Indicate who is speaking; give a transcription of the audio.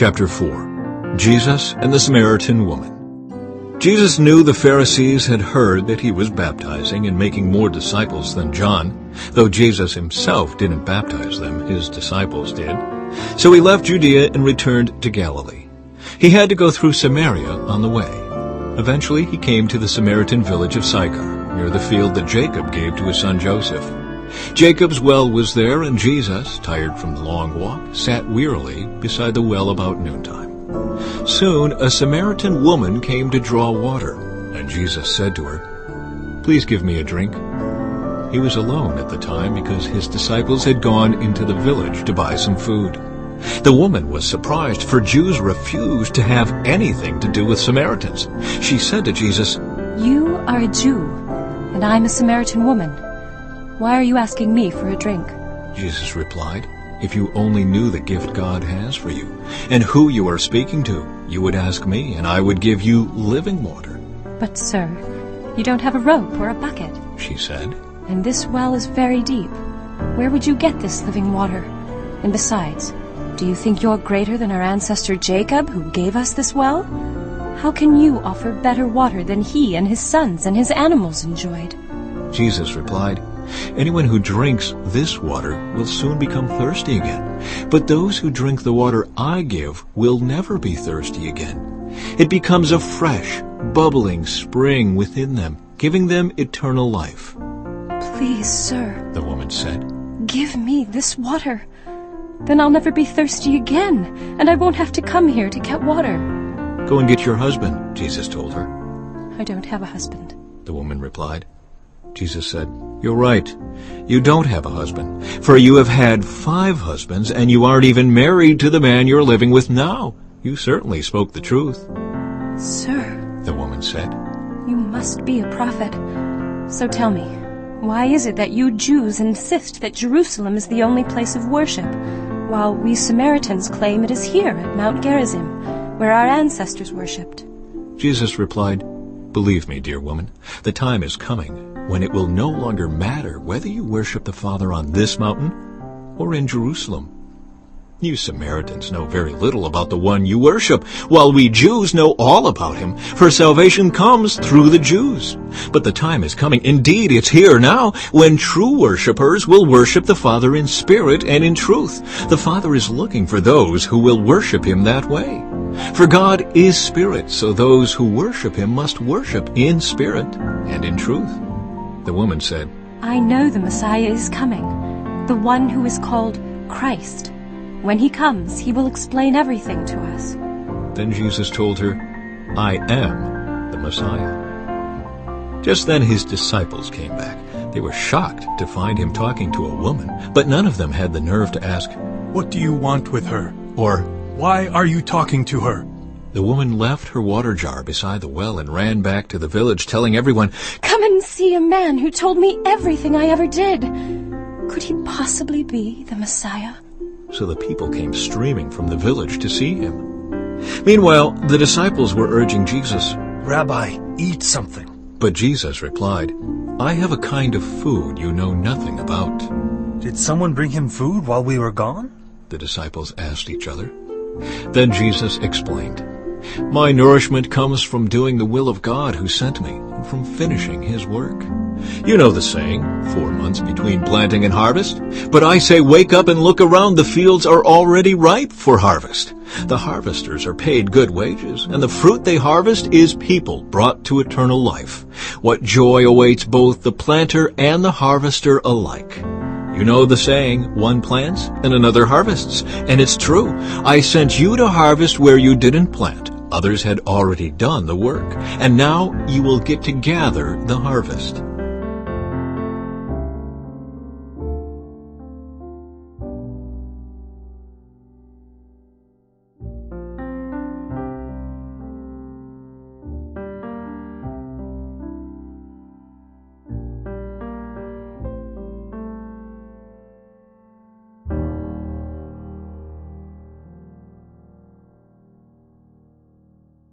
Speaker 1: Chapter 4. Jesus and the Samaritan Woman. Jesus knew the Pharisees had heard that he was baptizing and making more disciples than John. Though Jesus himself didn't baptize them, his disciples did. So he left Judea and returned to Galilee. He had to go through Samaria on the way. Eventually he came to the Samaritan village of Sychar, near the field that Jacob gave to his son Joseph. Jacob's well was there, and Jesus, tired from the long walk, sat wearily beside the well about noontime. Soon a Samaritan woman came to draw water, and Jesus said to her, "Please give me a drink." He was alone at the time because his disciples had gone into the village to buy some food. The woman was surprised, for Jews refused to have anything to do with Samaritans. She said to Jesus,
Speaker 2: "You are a Jew, and I am a Samaritan woman. Why are you asking me for a drink?"
Speaker 1: Jesus replied, "If you only knew the gift God has for you, and who you are speaking to, you would ask me, and I would give you living water."
Speaker 2: "But, sir, you don't have a rope or a bucket,"
Speaker 1: she said.
Speaker 2: "and this well is very deep. Where would you get this living water? And besides, do you think you're greater than our ancestor Jacob, who gave us this well? How can you offer better water than he and his sons and his animals enjoyed?"
Speaker 1: Jesus replied, "Anyone who drinks this water will soon become thirsty again. But those who drink the water I give will never be thirsty again. It becomes a fresh, bubbling spring within them, giving them eternal life."
Speaker 2: "Please, sir,"
Speaker 1: the woman said,
Speaker 2: "give me this water. Then I'll never be thirsty again, and I won't have to come here to get water."
Speaker 1: "Go and get your husband," Jesus told her.
Speaker 2: "I don't have a husband,"
Speaker 1: the woman replied. Jesus said, "You're right. You don't have a husband, for you have had 5 husbands, and you aren't even married to the man you're living with now. You certainly spoke the truth."
Speaker 2: "Sir,"
Speaker 1: the woman said,
Speaker 2: "you must be a prophet. So tell me, why is it that you Jews insist that Jerusalem is the only place of worship, while we Samaritans claim it is here at Mount Gerizim, where our ancestors worshipped?"
Speaker 1: Jesus replied, "Believe me, dear woman, the time is coming when it will no longer matter whether you worship the Father on this mountain or in Jerusalem. You Samaritans know very little about the one you worship, while we Jews know all about him, for salvation comes through the Jews. But the time is coming, indeed it's here now, when true worshippers will worship the Father in spirit and in truth. The Father is looking for those who will worship him that way. For God is spirit, so those who worship him must worship in spirit and in truth." The woman said,
Speaker 2: "I know the Messiah is coming, the one who is called Christ. When he comes, he will explain everything to us."
Speaker 1: Then Jesus told her, "I am the Messiah." Just then his disciples came back. They were shocked to find him talking to a woman, but none of them had the nerve to ask,
Speaker 3: "What do you want with her?"
Speaker 1: or,
Speaker 3: "Why are you talking to her?"
Speaker 1: The woman left her water jar beside the well and ran back to the village, telling everyone,
Speaker 2: "Come and see a man who told me everything I ever did. Could he possibly be the Messiah?"
Speaker 1: So the people came streaming from the village to see him. Meanwhile, the disciples were urging Jesus,
Speaker 3: "Rabbi, eat something."
Speaker 1: But Jesus replied, "I have a kind of food you know nothing about."
Speaker 3: "Did someone bring him food while we were gone?"
Speaker 1: the disciples asked each other. Then Jesus explained, "My nourishment comes from doing the will of God who sent me, and from finishing his work. You know the saying, 4 months between planting and harvest. But I say, wake up and look around. The fields are already ripe for harvest. The harvesters are paid good wages, and the fruit they harvest is people brought to eternal life. What joy awaits both the planter and the harvester alike. You know the saying, one plants and another harvests. And it's true. I sent you to harvest where you didn't plant. Others had already done the work. And now you will get to gather the harvest."